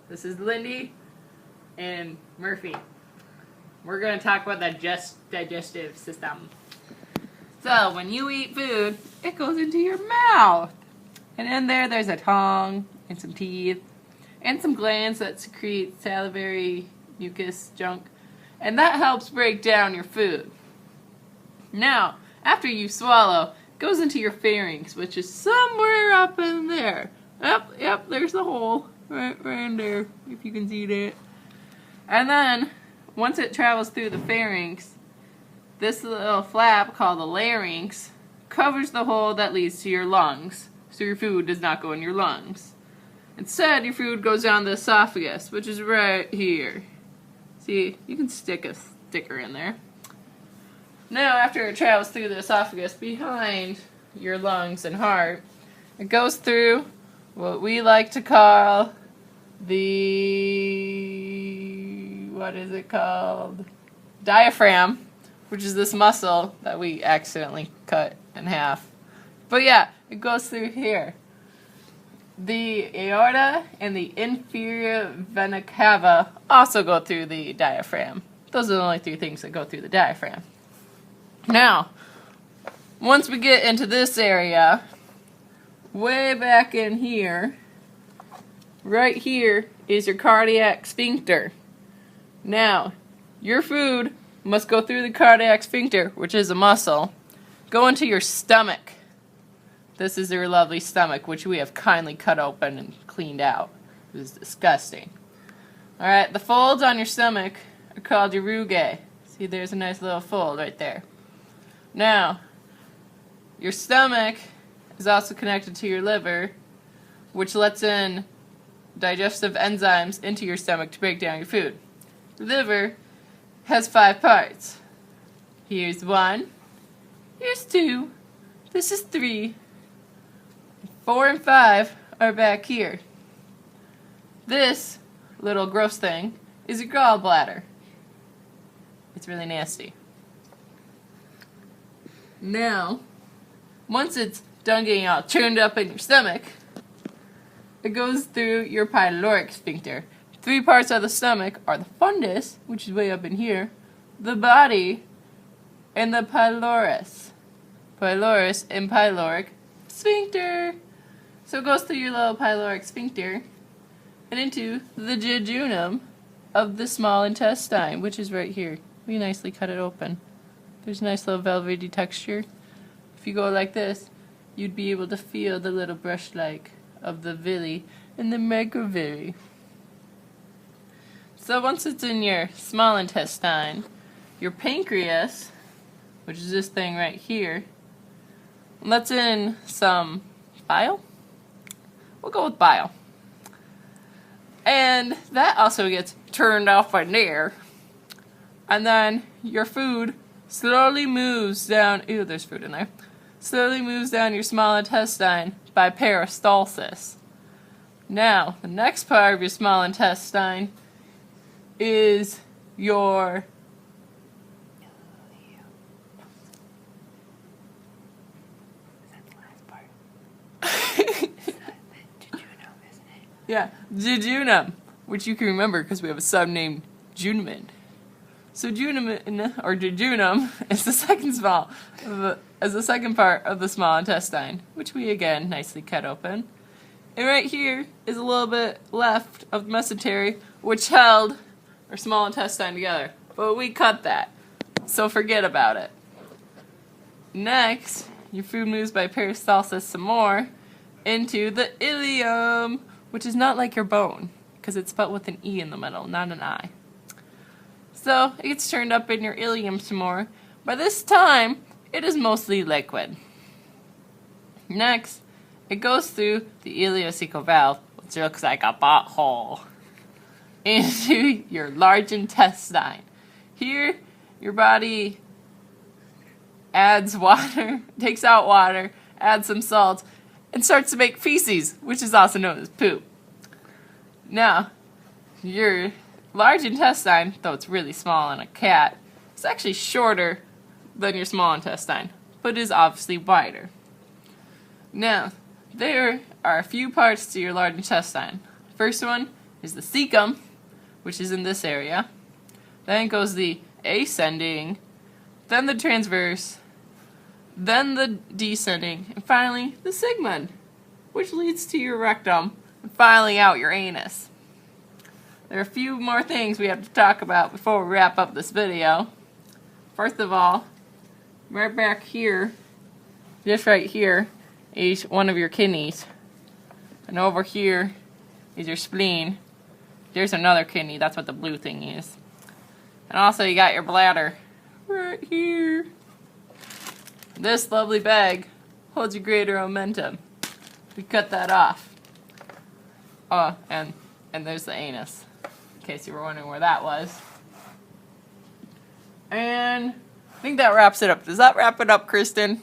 This is Lindy and Murphy. We're going to talk about the digestive system. So, when you eat food, it goes into your mouth. And in there's a tongue and some teeth and some glands that secrete salivary mucus junk. And that helps break down your food. Now, after you swallow, it goes into your pharynx, which is somewhere up in there. Yep, there's the hole. Right in there, if you can see that. And then, once it travels through the pharynx, this little flap called the larynx covers the hole that leads to your lungs, so your food does not go in your lungs. Instead, your food goes down the esophagus, which is right here. See, you can stick a sticker in there. Now, after it travels through the esophagus behind your lungs and heart, it goes through what we like to call diaphragm, which is this muscle that we accidentally cut in half. But yeah, it goes through here. The aorta and the inferior vena cava also go through the diaphragm. Those are the only three things that go through the diaphragm. Now, once we get into this area, way back in here, right here is your cardiac sphincter. Now, your food must go through the cardiac sphincter, which is a muscle, go into your stomach. This is your lovely stomach, which we have kindly cut open and cleaned out. It was disgusting. Alright, the folds on your stomach are called your rugae. See, there's a nice little fold right there. Now, your stomach is also connected to your liver, which lets in digestive enzymes into your stomach to break down your food. The liver has 5 parts. Here's 1, here's 2, this is 3, 4 and 5 are back here. This little gross thing is your gallbladder. It's really nasty. Now, once it's done getting all churned up in your stomach, it goes through your pyloric sphincter. 3 parts of the stomach are the fundus, which is way up in here, the body, and the pylorus. Pylorus and pyloric sphincter. So it goes through your little pyloric sphincter and into the jejunum of the small intestine, which is right here. We nicely cut it open. There's a nice little velvety texture. If you go like this, you'd be able to feel the little brush-like of the villi and the microvilli. So once it's in your small intestine, your pancreas, which is this thing right here, lets in some bile. We'll go with bile. And that also gets turned off by there. And then your food slowly moves down, ew, there's food in there, slowly moves down your small intestine by peristalsis. Now, the next part of your small intestine is your yeah, jejunum, which you can remember because we have a son named Juneman. So jejunum is the second part of the small intestine, which we again nicely cut open. And right here is a little bit left of the mesentery, which held our small intestine together. But we cut that, so forget about it. Next, your food moves by peristalsis some more into the ileum, which is not like your bone, because it's spelled with an E in the middle, not an I. So, it gets turned up in your ileum some more. By this time, it is mostly liquid. Next, it goes through the ileocecal valve, which looks like a butthole, into your large intestine. Here, your body adds water, takes out water, adds some salt, and starts to make feces, which is also known as poop. Now, your large intestine, though it's really small in a cat, is actually shorter than your small intestine, but is obviously wider. Now, there are a few parts to your large intestine. First one is the cecum, which is in this area. Then goes the ascending, then the transverse, then the descending, and finally the sigmoid, which leads to your rectum, and finally out your anus. There are a few more things we have to talk about before we wrap up this video. First of all, right back here, just right here, is one of your kidneys. And over here is your spleen. There's another kidney, that's what the blue thing is. And also you got your bladder, right here. This lovely bag holds your greater momentum. We cut that off. Oh, and there's the anus, in case you were wondering where that was. And I think that wraps it up. Does that wrap it up, Kristen?